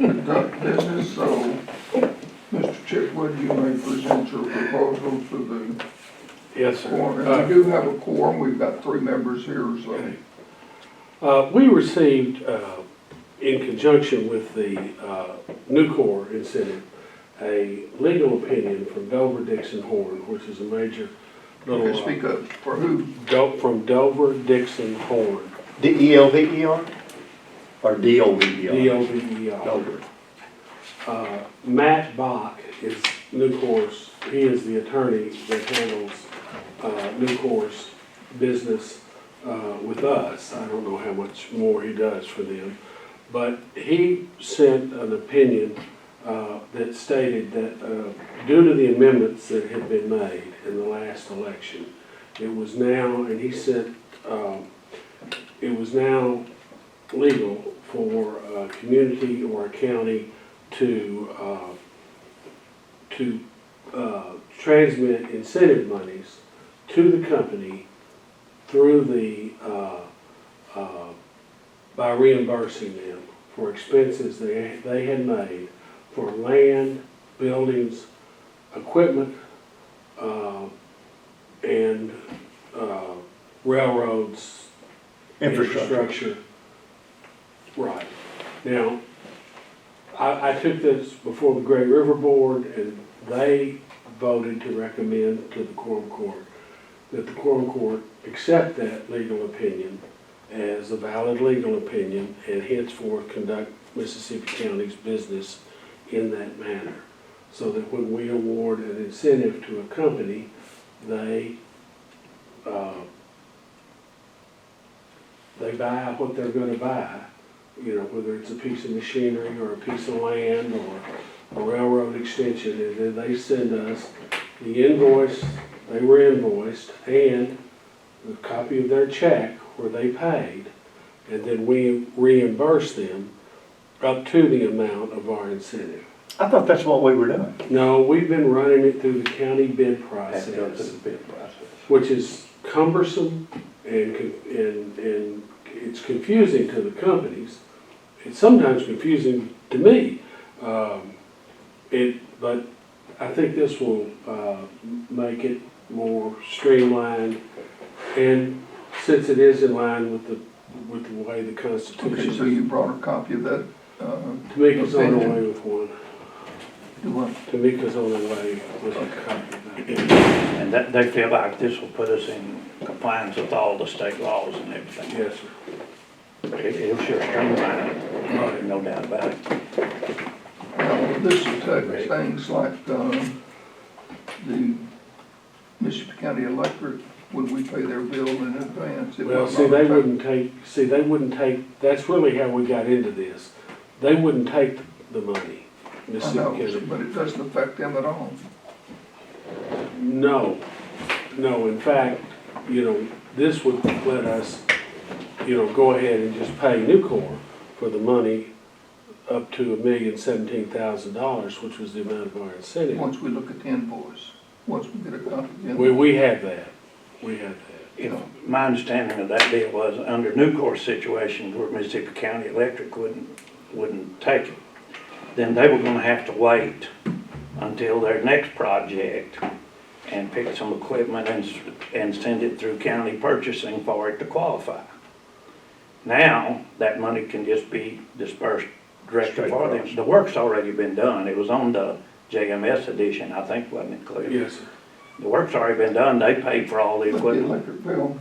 conduct business, so Mr. Chipwood, you may present your proposal to Yes, the quorum. sir. And we do have a quorum, we've got 3 members here, so. We received, in conjunction with the Nucor incentive, a legal opinion from Dover Dixon Horn, which is a major little. Okay, speak up. For who? From Dover Dixon Horn. DELVER or DOVER? DOVER. Dover. Matt Bach is Nucor's, he is the attorney that handles Nucor's business with us. I don't know how much more he does for them. But he sent an opinion that stated that due to the amendments that had been made in the last election, it was now, and he said, it was now legal for a community or a county to transmit incentive monies to the company through the, by reimbursing them for expenses they had made for land, buildings, equipment, and railroads, infrastructure. Right. Now, I took this before the Great River Board, and they voted to recommend to the Quorum Court that the Quorum Court accept that legal opinion as a valid legal opinion and henceforth conduct Mississippi County's business in that manner. So that when we award an incentive to a company, they buy what they're going to buy, you know, whether it's a piece of machinery or a piece of land or a railroad extension, and then they send us the invoice, they were invoiced, and a copy of their check where they paid, and then we reimburse them up to the amount of our incentive. I thought that's what we were doing. No, we've been running it through the county bid Have to go through process, the bid process. which is cumbersome and it's confusing to the companies. It's sometimes confusing to me. But I think this will make it more streamlined, and since it is in line with the way the Constitution. Okay, so you brought a copy of that? Tamika's on her way with one. You want? Tamika's on her way with a copy of that. And that, they feel like this will put us in compliance with all the state laws and everything. Yes, sir. It'll sure streamline it, no doubt about it. Now, this will take things like the Mississippi County Electric, when we pay their bill in advance. it Well, will see, not they affect- wouldn't take, that's really how we got into this. They wouldn't take the money, I Mississippi know, County. but it doesn't affect them at all. No, in fact, you know, this would let us, you know, go ahead and just pay Nucor for the money up to $1,017,000, which was the amount of our incentive. Once we look at the invoice, once we get a copy of the invoice. We have that, we have that. If, my understanding of that deal was, under Nucor's situation, where Mississippi County Electric wouldn't take it, then they were gonna have to wait until their next project and pick some equipment and send it through county purchasing for it to qualify. Now, that money can just be dispersed directly for them. The work's already been done. It was on the JMS edition, I think, wasn't it, Cliff? Yes, sir. The work's already been done. They paid for all the But the equipment. electric bill,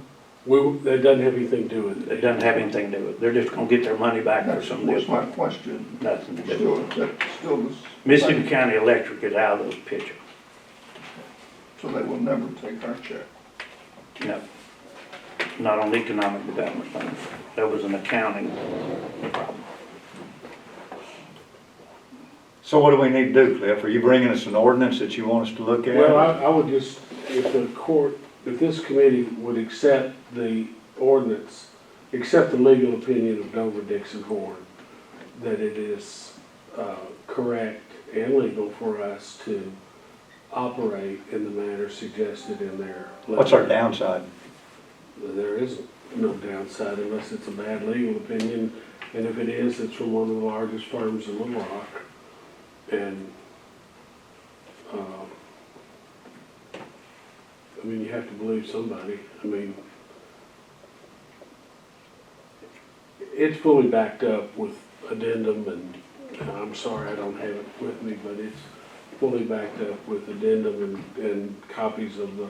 That doesn't have anything to do with It it. doesn't have anything to do with it. They're just gonna get their money back for that some of the was my equipment. question. Nothing to do Still, with it. that still was. Mississippi County Electric is out of the picture. So they will never take our check. No. Not on the economic development fund. That was an accounting problem. So what do we need to do, Cliff? Are you bringing us an ordinance that you want us to look at? Well, I would just, if this committee would accept the ordinance, accept the legal opinion of Dover Dixon Horn, that it is correct and legal for us to operate in the manner suggested in their. What's our downside? There is no downside unless it's a bad legal opinion And if it is, it's from one of the largest firms in Little Rock. And, I mean, you have to believe somebody. I mean, it's fully backed up with addendum and, I'm sorry I don't have it with me, but it's fully backed up with addendum and copies of the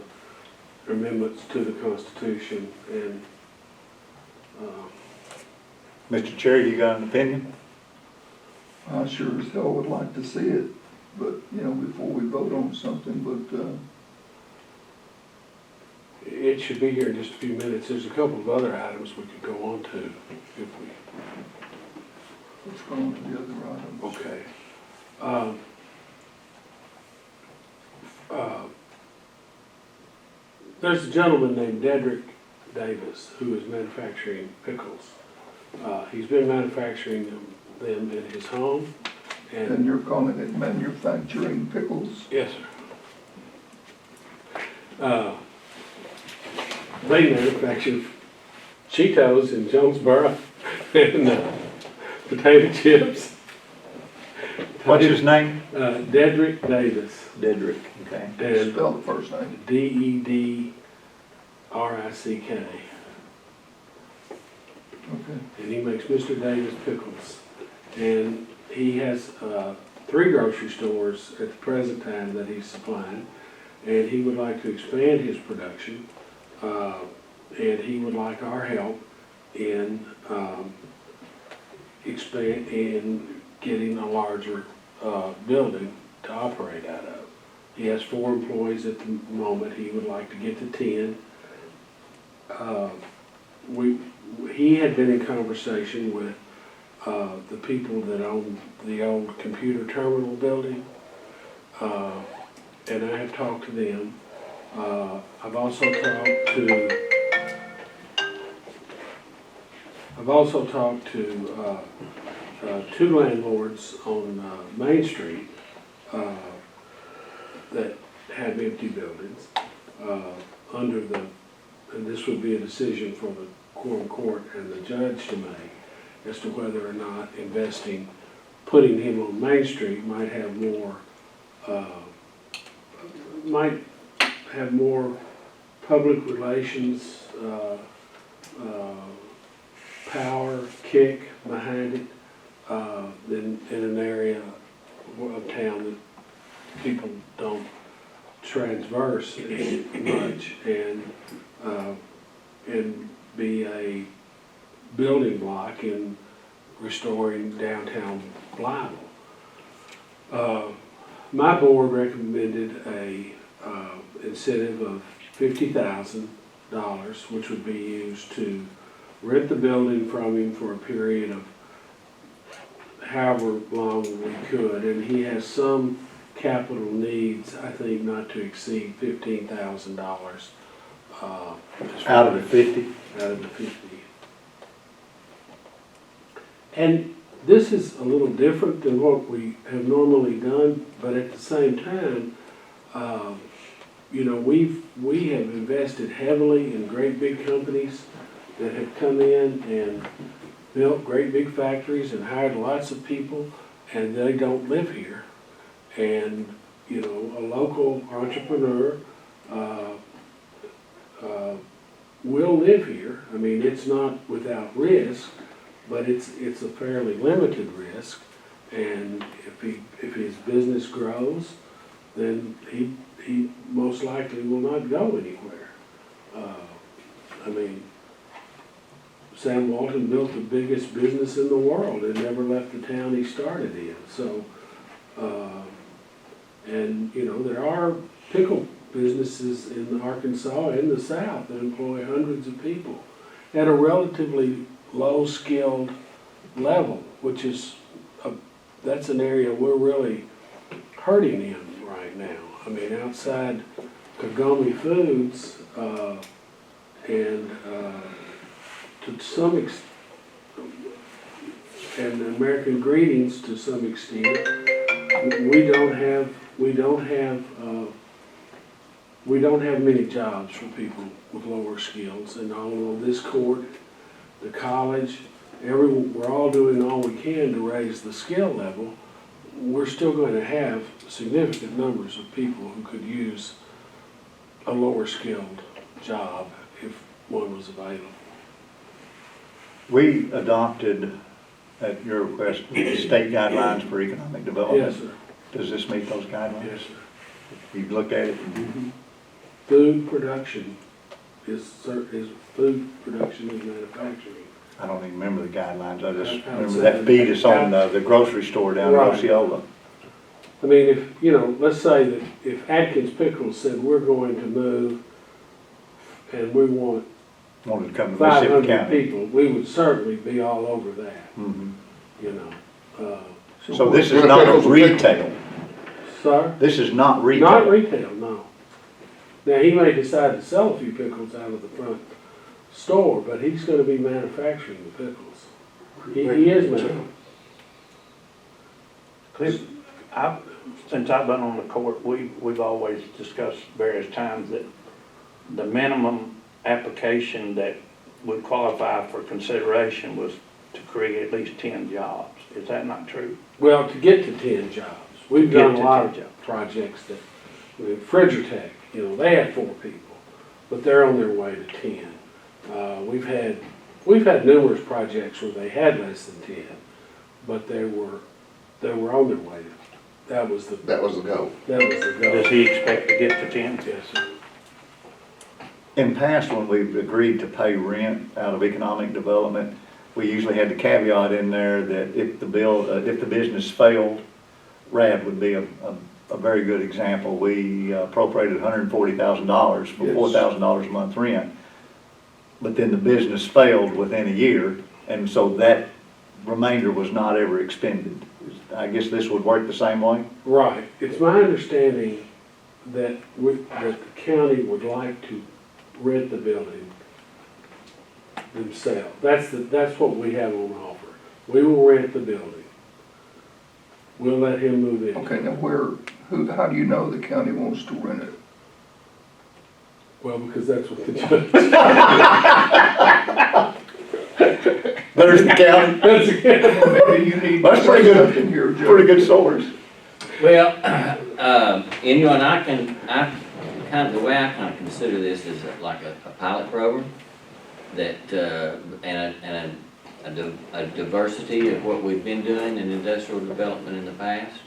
amendments to the Constitution and, Mr. Chair, you got an opinion? I sure as hell would like to see it, but, you know, before we vote on something, but, it should be here in just a few minutes. There's a couple of other items we could go on to if we, let's go on to the other items. okay. There's a gentleman named Dedrick Davis who is manufacturing pickles. He's been manufacturing them in his home And and, you're calling it manufacturing pickles? yes, sir. They manufacture Cheetos in Jonesboro and potato chips. What's his name? Dedrick Davis. Dedrick, okay. And Spell the first name. Dedrick. Okay. And he makes Mr. Davis pickles. And he has 3 grocery stores at the present time that he's supplying. And he would like to expand his production. And he would like our help in getting a larger building to operate out of. He has 4 employees at the moment. He would like to get to 10. He had been in conversation with the people that own the old computer terminal building, and I have talked to them. I've also talked to 2 landlords on Main Street that have empty buildings and this would be a decision for the quorum court and the judge to make as to whether or not putting him on Main Street might have more public relations, power, kick behind it, than in an area of town that people don't transverse much and be a building block in restoring downtown Blythe. My board recommended a incentive of $50,000, which would be used to rent the building from him for a period of however long we could, and he has some capital needs, I think not to exceed $15,000. Out of the 50? Out of the 50. And this is a little different than what we have normally done, but at the same time, you know, we have invested heavily in great big companies that have come in and built great big factories and hired lots of people, and they don't live here. And, you know, a local entrepreneur will live here. I mean, it's not without risk, but it's a fairly limited risk. And if his business grows, then he most likely will not go anywhere. I mean, Sam Walton built the biggest business in the world and never left the town he started in. So, and you know, there are pickle businesses in Arkansas and the South that employ hundreds of people at a relatively low skilled level, which is that's an area we're really hurting in right now. I mean, outside Kagome Foods and to some extent, and American Greetings to some extent, we don't have many jobs for people with lower skills. And although this court, the college, we're all doing all we can to raise the skill level, we're still going to have significant numbers of people who could use a lower skilled job if one was available. We adopted, at your request, state guidelines for economic development. Yes, sir. Does this meet those guidelines? Yes, sir. You've looked at it? Food production is food production is manufacturing. I don't even remember the guidelines. I just Outside. remember that beat us on the grocery store down in Right. Osceola. I mean, if, you know, let's say that if Atkins Pickles said, we're going to move and we want Wanted to come to Mississippi 500 County. people, we would certainly be all over that, Mhm. you know. So this is not retail. Sir? This is not retail. Not retail, no. Now, he may decide to sell a few pickles out of the front store, but he's gonna be manufacturing the pickles. He is manufacturing. Cliff, since I've been on the court, we've always discussed various times that the minimum application that would qualify for consideration was to create at least 10 jobs. Is that not true? Well, to get to 10 jobs, we've Get done a to lot 10 of jobs. projects that, Frigidaire, you know, they had 4 people, but they're on their way to 10. We've had numerous projects where they had less than 10, but they were on their way. That was the That was the goal. goal. Does he expect to get to 10? Yes, sir. In past, when we've agreed to pay rent out of economic development, we usually had the caveat in there that if the business failed, RAD would be a very good example. We appropriated $140,000 for Yes. $4,000 a month rent. But then the business failed within a year, and so that remainder was not ever expended. I guess this would work the same way? Right. It's my understanding that the county would like to rent the building themselves. That's what we have on offer. We will rent the building. We'll let him move in. Okay, now how do you know the county wants to rent it? Well, because that's what the judge. There's the county. Maybe you need That's to pretty say good. something here, Joe. Pretty good source. Well, and you know, and the way I kind of consider this is like a pilot program that, and a diversity of what we've been doing in industrial development in the past.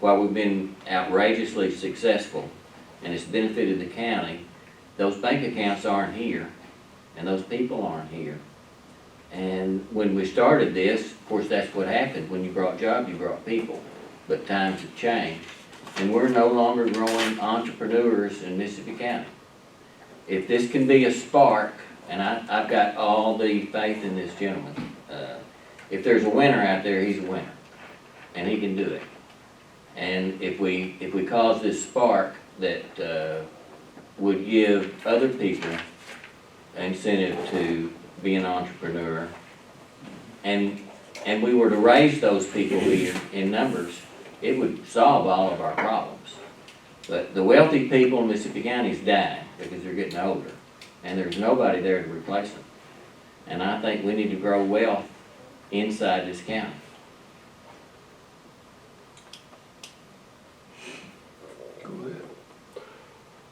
While we've been outrageously successful and it's benefited the county, those bank accounts aren't here and those people aren't here. And when we started this, of course, that's what happened. When you brought jobs, you brought people. But times have changed. And we're no longer growing entrepreneurs in Mississippi County. If this can be a spark, and I've got all the faith in this gentleman. If there's a winner out there, he's a winner. And he can do it. And if we cause this spark that would give other people incentive to be an entrepreneur, and we were to raise those people here in numbers, it would solve all of our problems. But the wealthy people in Mississippi County is dying because they're getting older, and there's nobody there to replace them. And I think we need to grow wealth inside this county. Go ahead.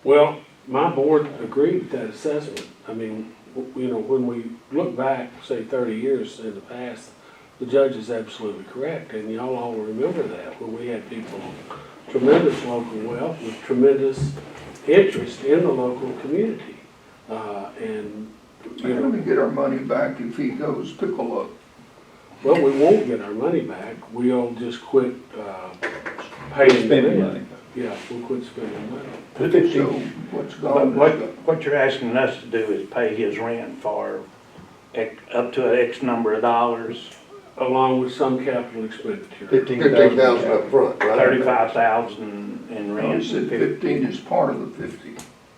Well, my board agreed with that assessment. I mean, you know, when we look back, say 30 years in the past, the judge is absolutely correct, and y'all all remember that, when we had people, tremendous local wealth with tremendous interest in the local community. And, you How do we know, get our money back if he goes pickle up? well, we won't get our money back. We'll just quit paying the Spending rent. money. Yeah, we'll quit spending money. So what's gone? What you're asking us to do is pay his rent for up to X number of dollars, Along with some capital expenditure. 15,000 up front, right? 35,000 in No, rent. he said 15 is part of the 50.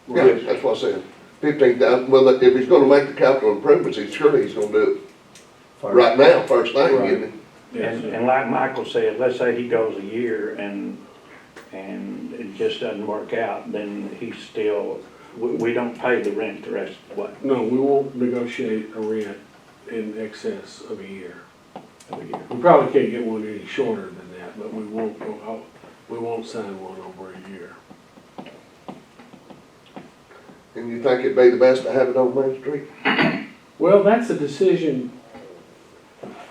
Yeah, that's what I said. 15,000, well, if he's gonna make the capital improvements, he's gonna do it right now, first thing, Right. isn't he? Yes, And like Michael said, let's say he goes a year and it just doesn't work out, then he's still, we don't pay the rent the rest of the way. No, we won't negotiate a rent in excess of a year. We probably can't get one any shorter than that, but we won't sign one over a year. And you think it'd be the best to have it on Main Street? Well, that's a decision,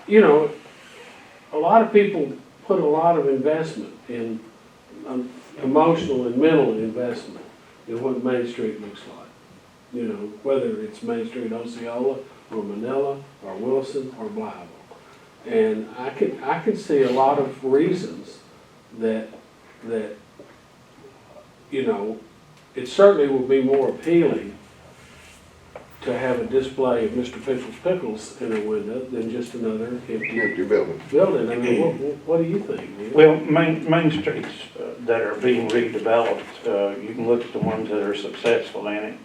you know, a lot of people put a lot of investment in, emotional and mental investment in what Main Street looks like. You know, whether it's Main Street Osceola, or Manila, or Wilson, or Blyville. And I can see a lot of reasons that, you know, it certainly will be more appealing to have a display of Mr. Pickles in a window than just another Empty building. building. I mean, what do you think, Neil? Well, main streets that are being redeveloped, you can look at the ones that are successful in it,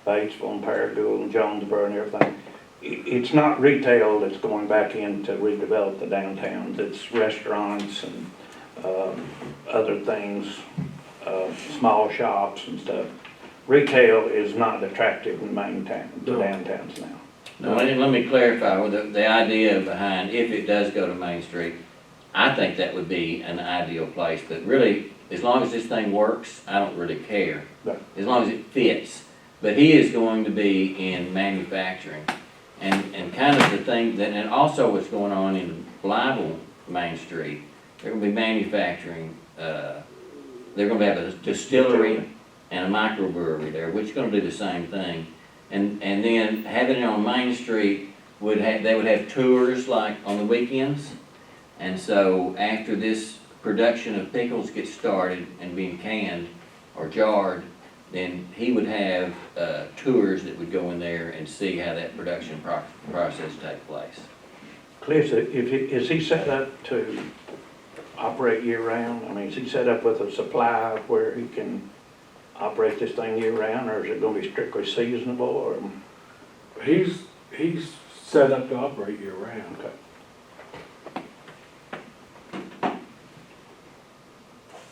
Batesville and Paragould and Jonesboro and everything. It's not retail that's going back in to redevelop the downtowns, it's restaurants and other things, small shops and stuff. Retail is not attractive in main town, to downtowns now. Now, let me clarify, with the idea behind, if it does go to Main Street, I think that would be an ideal place, but really, as long as this thing works, I don't really care. Right. As long as it fits. But he is going to be in manufacturing. And kind of the thing that, and also what's going on in Blyville Main Street, they're gonna be manufacturing, they're gonna have a distillery and a microbrewery there, which is gonna do the same thing. And then having it on Main Street they would have tours like on the weekends. And so after this production of pickles gets started and being canned or jarred, then he would have tours that would go in there and see how that production process takes place. Cliff, is he set up to operate year-round? I mean, is he set up with a supply where he can operate this thing year-round, or is it gonna be strictly seasonable, or? He's set up to operate year-round.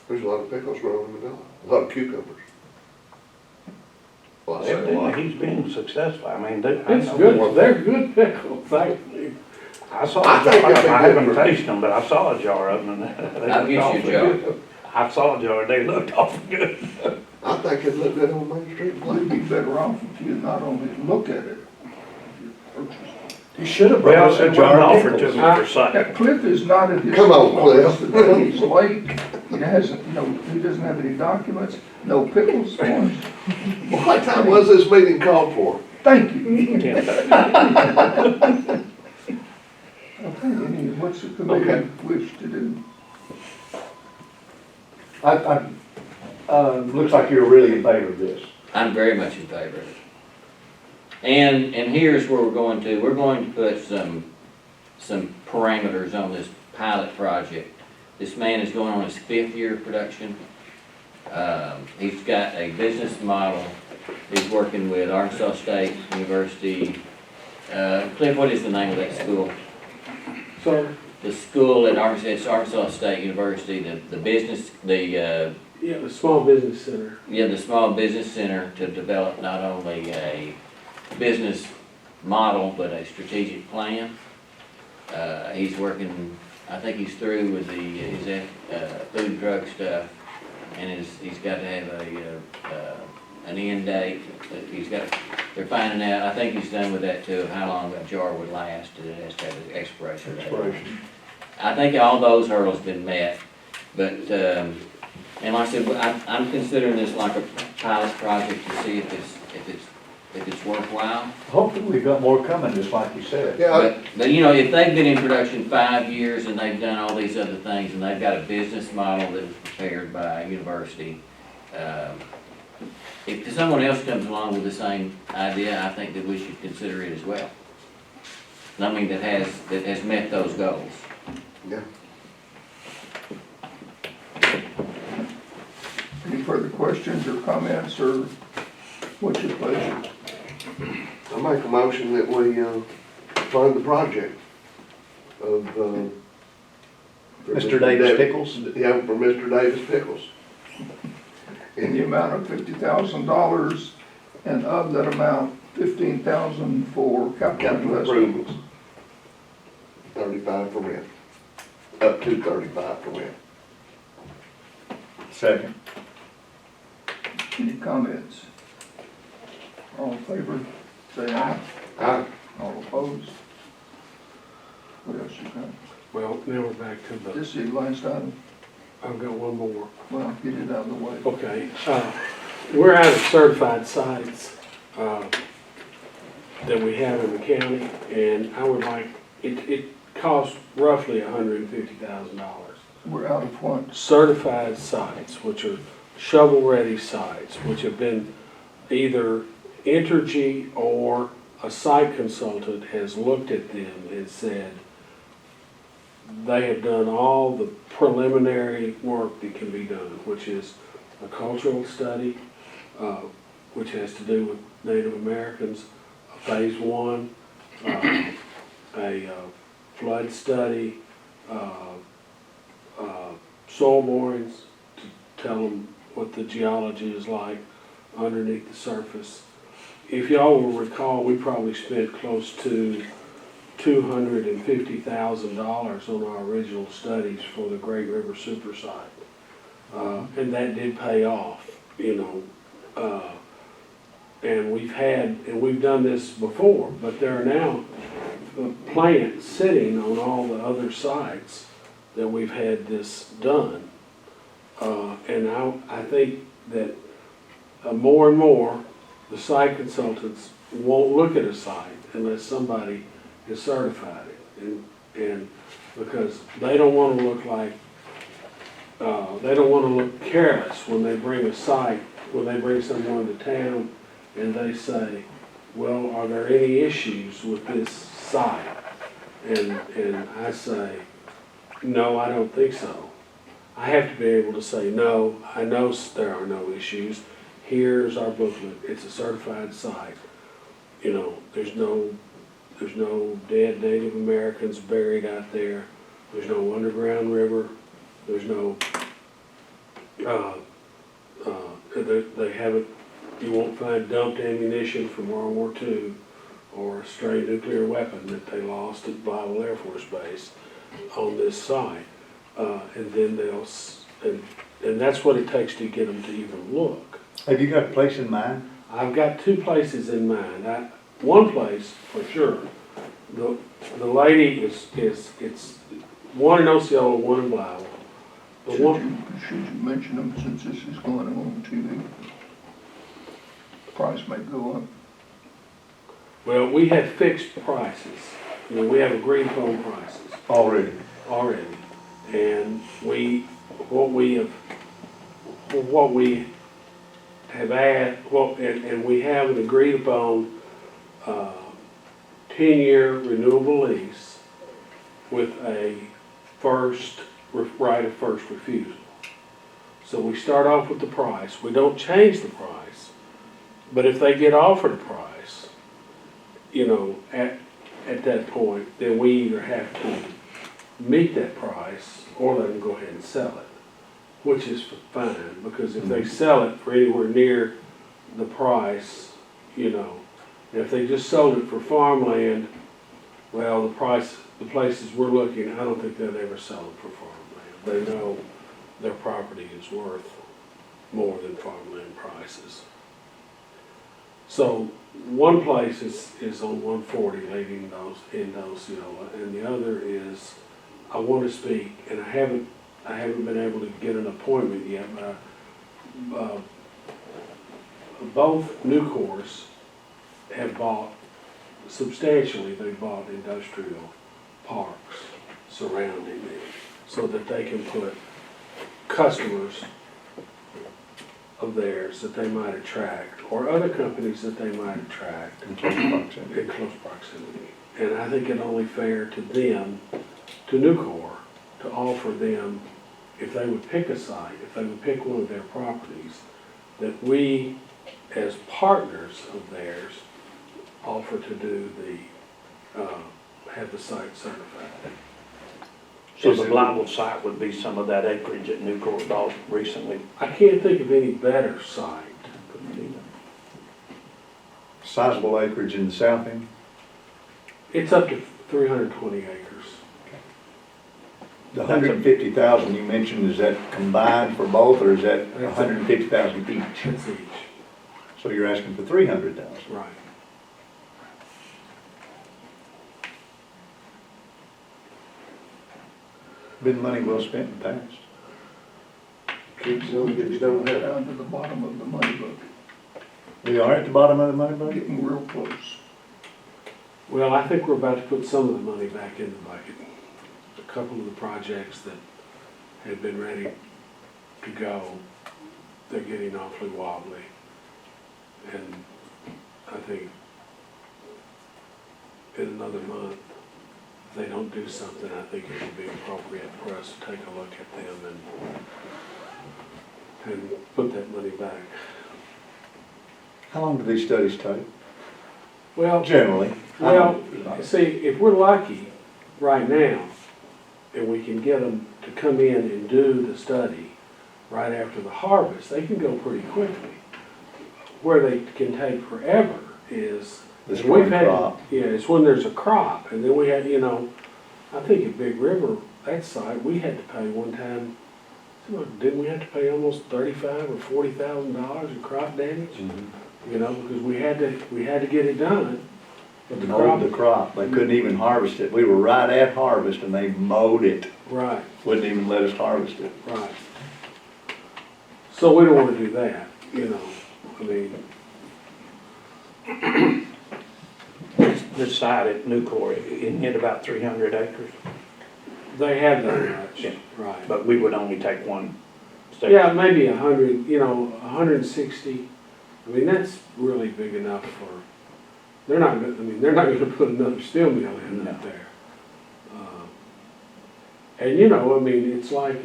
There's a lot of pickles growing in Manila, a lot of cucumbers. Well, I say a lot. Evidently, he's been successful. I mean, It's good, they're good pickles, thankfully. I saw I a jar think of it's them. a I good haven't product. tasted them, but I saw a jar of them, and they I'll looked get you a awfully jar. good. I saw a jar, they looked awful good. I think it'd look good on Main Street. We'd be better off if you not only look at it, you purchase it. You should have Well, brought us a it jar wasn't of offered to pickles. me for sale. Now, Cliff is not at his. Come on, office Cliff. today. He's late. He hasn't, he doesn't have any documents, no pickles for us. What time was this meeting called for? Thank you. 10:30. Okay, what's the Okay. committee wish to do? Looks like you're really in favor of this. I'm very much in favor of it. And here's where we're going to put some parameters on this pilot project. This man is going on his 5th year of production. He's got a business model. He's working with Arkansas State University. Cliff, what is the name of that school? Sir? The school at Arkansas State University, the business, Yeah, the Small Business Center. the Small Business Center, to develop not only a business model, but a strategic plan. He's working, I think he's through with his food and drug stuff, and he's got to have an end date. They're finding out, I think he's done with that too, of how long a jar would last, and it has to have an expiration date. I think all those hurdles been met, but, and like I said, I'm considering this like a pilot project to see if it's worthwhile. Hopefully we've got more coming, just like you said. Yeah, But if they've been in production 5 years and they've done all these other things and they've got a business model that was prepared by a university, if someone else comes along with the same idea, I think that we should consider it as well. I mean, that has met those goals. yeah. Any further questions or comments, or what's your pleasure? I make a motion that we, fund the project of, for Mr. Davis Pickles? Yeah, for Mr. Davis Pickles. In the amount of $50,000, and of that amount, $15,000 for capital Capital investment. improvements. 35 for rent. Up to 35 for rent. Second. Any comments? All in favor, say aye. All opposed? What else you got? Well, now we're back to the, This is the last item. I've got one more. Well, get it out of the way. Okay, we're out of certified sites, that we have in the county, and I would like, it costs roughly $150,000. We're out of what? Certified sites, which are shovel-ready sites, which have been either Entergy or a site consultant has looked at them and said, they have done all the preliminary work that can be done, which is a cultural study, which has to do with Native Americans, a phase one, a flood study, soil borings to tell them what the geology is like underneath the surface. If y'all will recall, we probably spent close to $250,000 on our original studies for the Great River Super Site. And that did pay off, you know. And we've done this before, but there are now plants sitting on all the other sites that we've had this done. And I think that more and more, the site consultants won't look at a site unless somebody has certified it. And because they don't want to look like, they don't want to look careless when they bring a site, when they bring someone to town and they say, well, are there any issues with this site? And I say, no, I don't think so. I have to be able to say, no, I know there are no issues. Here's our booklet. It's a certified site. You know, there's no dead Native Americans buried out there. There's no underground river. There's no, they haven't, you won't find dumped ammunition from World War II or a stray nuclear weapon that they lost at Bible Air Force Base on this site. And then and that's what it takes to get them to even look. Have you got a place in mind? I've got two places in mind. One place, for sure, the lady is it's one in Osceola, one in Blythe. Should you mention them since this is going on TV? Price may go up. Well, we have fixed prices. You know, we have agreed upon prices Already. and what we have and we have an agreed upon 10-year renewable lease with a right of first refusal. So we start off with the price. We don't change the price, but if they get offered a price, you know, at that point, then we either have to meet that price or let them go ahead and sell it, which is fine, because if they sell it for anywhere near the price, you know, if they just sold it for farmland, well, the places we're looking, I don't think they'll ever sell it for farmland. They know their property is worth more than farmland prices. So one place is on 140 leading into Osceola, and the other is, I want to speak, and I haven't been able to get an appointment yet, but both Nucors have bought, substantially, they bought industrial parks surrounding them so that they can put customers of theirs that they might attract, or other companies that they might attract In close proximity. in close proximity. And I think it's only fair to them, to Nucor, to offer them, if they would pick a site, if they would pick one of their properties, that we, as partners of theirs, offer to do have the site certified. So the Blythe site would be some of that acreage that Nucor bought recently. I can't think of any better site. Sizable acreage in the south end? It's up to 320 acres. The 150,000 you mentioned, is that combined for both, or is that 150,000 each? That's each, So you're asking for 300,000? right. Been money well spent in the past. Keeps on getting, you don't have. Down to the bottom of the money bucket, We are at the bottom of the money bucket? getting real close. Well, I think we're about to put some of the money back in the bucket. A couple of the projects that had been ready to go, they're getting awfully wobbly. And I think in another month, if they don't do something, I think it would be appropriate for us to take a look at them and put that money back. How long do these studies take? Well, Generally? well, see, if we're lucky right now, and we can get them to come in and do the study right after the harvest, they can go pretty quickly. Where they can take forever is, The and spring we've had, crop. yeah, it's when there's a crop, and then we had, you know, I think at Big River, that site, we had to pay one time, didn't we have to pay almost $35,000 or $40,000 in crop damage? You know, because we had to get it done, but the Mowed the crop, crop. They couldn't even harvest it. We were right at harvest and they mowed it. right, Wouldn't even let us harvest it. right. So we don't wanna do that, you know, I mean, This site at Nucor, isn't it about 300 acres? they have that much, Yeah. right. But we would only take one section. Yeah, maybe 100, you know, 160. I mean, that's really big enough for, they're not gonna put another steel mill in up there. And you know, I mean, it's like,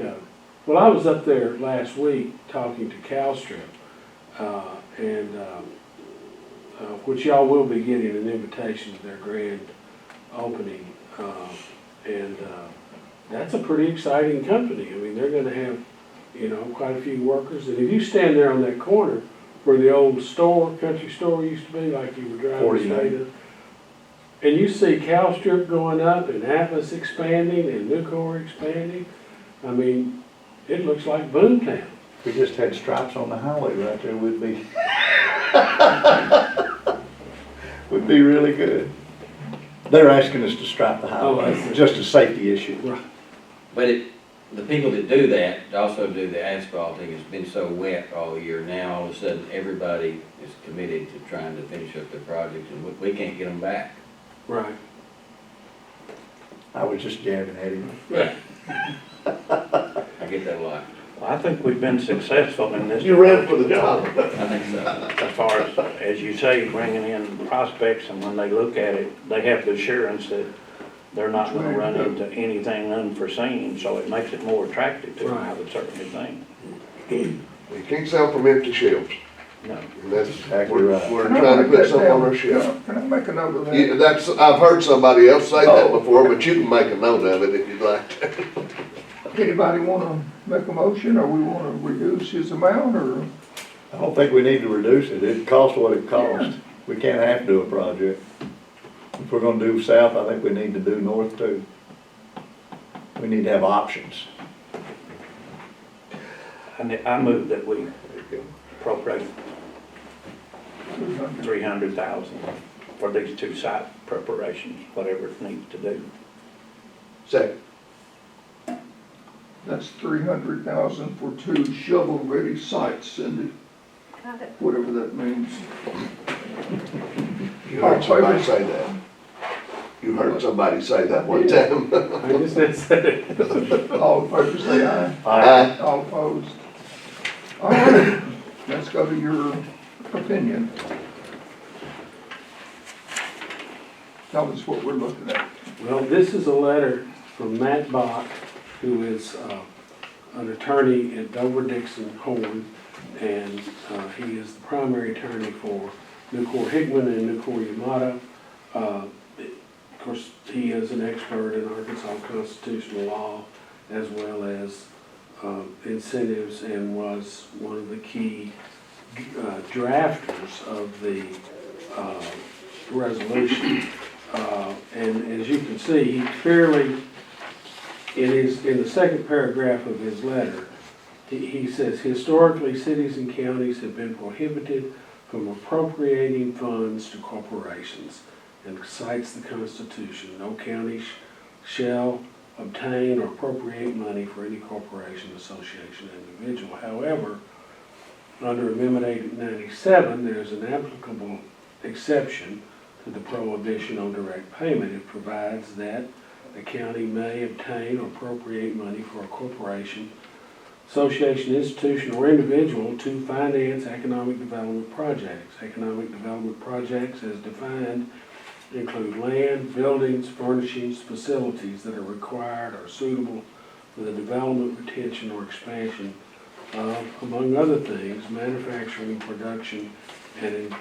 well, I was up there last week talking to Calstrip, which y'all will be getting an invitation to their grand opening. That's a pretty exciting company. I mean, they're gonna have, you know, quite a few workers. And if you stand there on that corner where the old store, country store used to be, like you were driving 49. straight up, and you see Calstrip going up and Atlas expanding and Nucor expanding, I mean, it looks like Boomtown. If we just had stripes on the highway right there, would be, would be really good. They're asking us to stripe the Oh, I highway, see. just a safety issue. Right. But the people that do that also do the asphalting. It's been so wet all year now, all of a sudden, everybody is committed to trying to finish up their projects, and we can't get them back. Right. I was just jabbing at him. I get that a lot. Well, I think we've been successful in this. You ran for the top. I think so. As far as you say, bringing in prospects, and when they look at it, they have the assurance that they're not gonna run into anything unforeseen, so it makes it more attractive to them, I would certainly think. You can't sell from empty shelves. No. And that's, Exactly we're, right. we're Can I trying to write put that something on down? our shelf. Can I make a note of that? Yeah, that's, I've heard somebody else say that Oh. before, but you can make a note of it if you'd like to. Anybody wanna make a motion, or we wanna reduce his amount, or? I don't think we need to reduce it. It costs what it costs. We can't have to do a project. If we're gonna do south, I think we need to do north too. We need to have options. And I move that we appropriate 300,000 for these two site preparations, whatever it needs to do. Second. That's 300,000 for 2 shovel-ready sites, Cindy, Got it. whatever that means. You heard somebody say that. You heard somebody say that one time. I just said it. All in favor, say aye. Aye. All opposed? All right, let's go to your opinion. Tell us what we're looking at. Well, this is a letter from Matt Bach, who is an attorney at Dover Dixon Horn, and he is the primary attorney for Nucor Hickman and Nucor Yamato. Of course, he is an expert in Arkansas constitutional law as well as incentives, and was one of the key drafters of the resolution. And as you can see, he clearly in the second paragraph of his letter, he says, historically, cities and counties have been prohibited from appropriating funds to corporations, and cites the Constitution. No county shall obtain or appropriate money for any corporation, association, individual. However, under Amendment 897, there's an applicable exception to the prohibition on direct payment. It provides that the county may obtain or appropriate money for a corporation, association, institution, or individual to finance economic development projects. Economic development projects, as defined, include land, buildings, furnishings, facilities that are required or suitable for the development, retention, or expansion of, among other things, manufacturing, production, and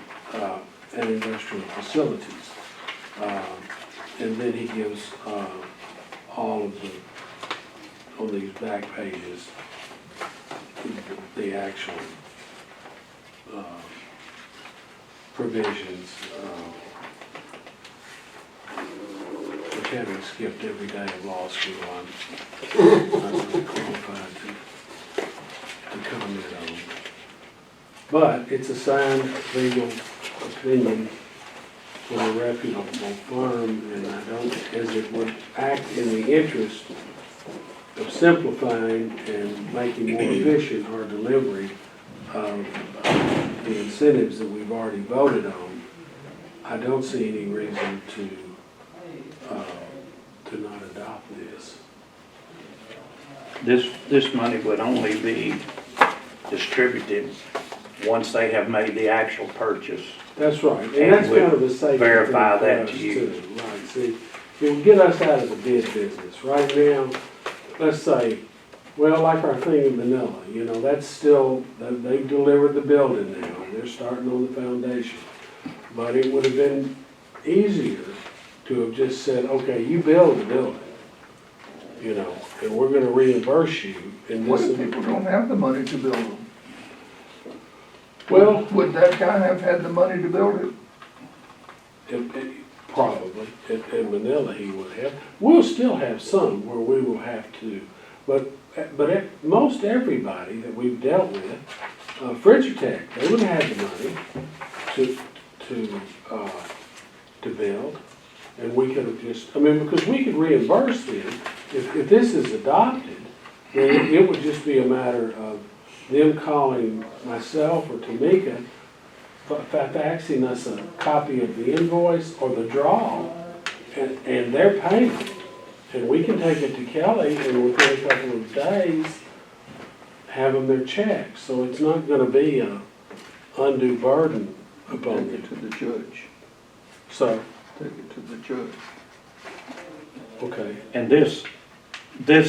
industrial facilities. And then he gives all of the, on these back pages, the actual provisions, which having skipped every day of law school, I'm not really qualified to comment on. But it's a sound legal opinion from a reputable firm, and I don't, as it would act in the interest of simplifying and making more efficient our delivery of the incentives that we've already voted on, I don't see any reason to not adopt this. This money would only be distributed once they have made the actual purchase. That's right, and And that's kind of a safety thing verify for that us to you. too. Right, see, it would get us out of the bid business. Right now, let's say, well, like our thing in Manila, you know, that's still, they've delivered the building now, and they're starting on the foundation. But it would have been easier to have just said, okay, you build the building, you know, and we're gonna reimburse you in What this. if people don't have the money to build them? Well, Would that guy have had the money to build it? Probably, in Manila he would have. We'll still have some where we will have to, but most everybody that we've dealt with, Tech, they wouldn't have the money to build. And we could have just, I mean, because we could reimburse them, if this is adopted, then it would just be a matter of them calling myself or Tamika, faxing us a copy of the invoice or the draw and their payment. And we can take it to Kelly and within a couple of days, have them their check. So it's not gonna be a undue burden upon Take it to them. the judge. So, Take it to the judge. okay, And this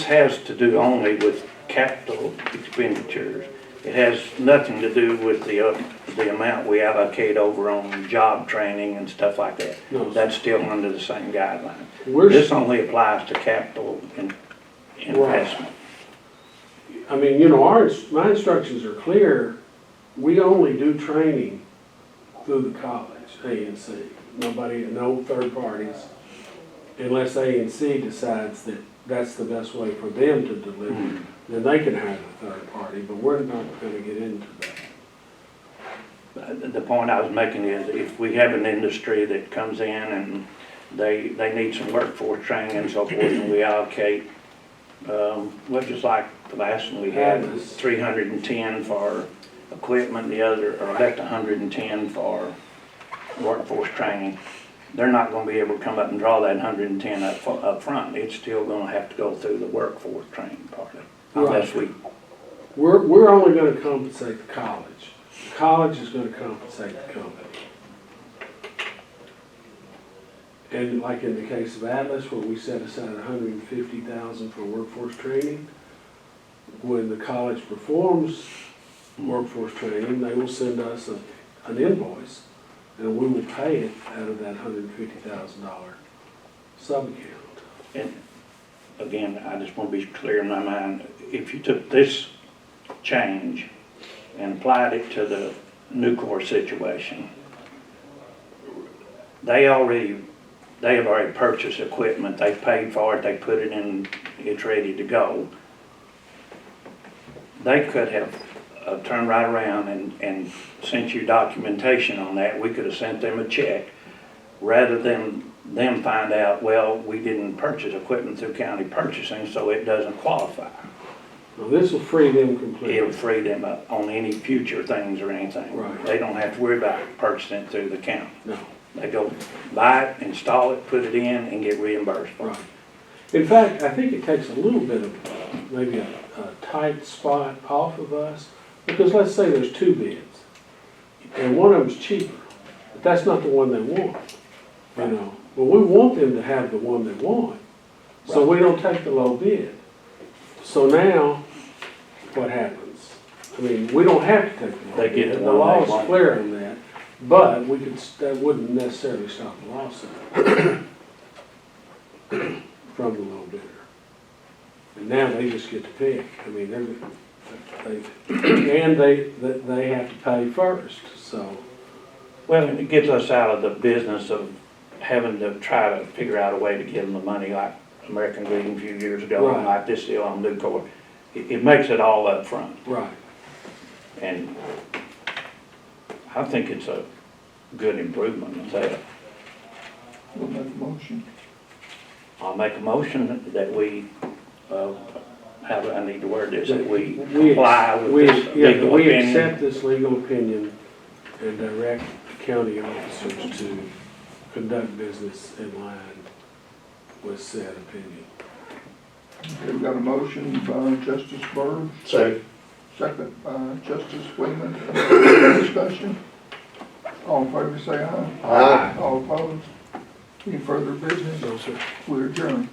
has to do only with capital expenditures. It has nothing to do with the amount we allocate over on job training and stuff like that. no, That's still under the same guideline. we're, This only applies to capital investment. I mean, you know, my instructions are clear. We only do training through the college, A&C. Nobody, no third parties, unless A&C decides that that's the best way for them to deliver, then they can hire the third party, but we're not gonna get into that. The point I was making is if we have an industry that comes in and they need some workforce training and so forth, and we allocate, well, just like the last one we had, was 310 for equipment, the other, or left 110 for workforce training, they're not gonna be able to come up and draw that 110 up front. It's still gonna have to go through the workforce training part of it, unless we, We're only gonna compensate the college. The college is gonna compensate the company. And like in the case of Atlas, where we set aside $150,000 for workforce training, when the college performs workforce training, they will send us an invoice, and we will pay it out of that $150,000 sub-account. and again, I just want to be clear in my mind, if you took this change and applied it to the Nucor situation, they already they have already purchased equipment, they've paid for it, they put it in, it's ready to go. They could have turned right around and sent you documentation on that. We could have sent them a check rather than them find out, well, we didn't purchase equipment through county purchasing, so it doesn't qualify. Well, this will free them completely. It'll free them up on any future things or anything. Right. They don't have to worry about purchasing it through the county. No, They go buy it, install it, put it in, and get reimbursed for it. right. In fact, I think it takes a little bit of, maybe a tight spot off of us, because let's say there's two bids, and one of them's cheaper, but that's not the one they want, you know? Well, we want them to have the one they want, so we don't take the low bid. So now, what happens? I mean, we don't have to take the low They bid. get the The one they law is want. clear on that, but we could, that wouldn't necessarily stop the lawsuit from the low bidder. And now they just get to pick. I mean, they have to pay first, so. Well, it gets us out of the business of having to try to figure out a way to give them the money like American Greeting a few years ago, and Right. like this deal on Nucor. It makes it all up front, Right. and I think it's a good improvement of that. We'll make a motion. I'll make a motion that we, how do I need to word this, that we We- comply with we- this yeah, legal we opinion. accept this legal opinion and direct county officers to conduct business in line with said opinion. Okay, we got a motion by Justice Byrd, Second. second by Justice Freeman. Any discussion? All in favor say aye. Aye. All opposed? Any further business? No, sir. We adjourn.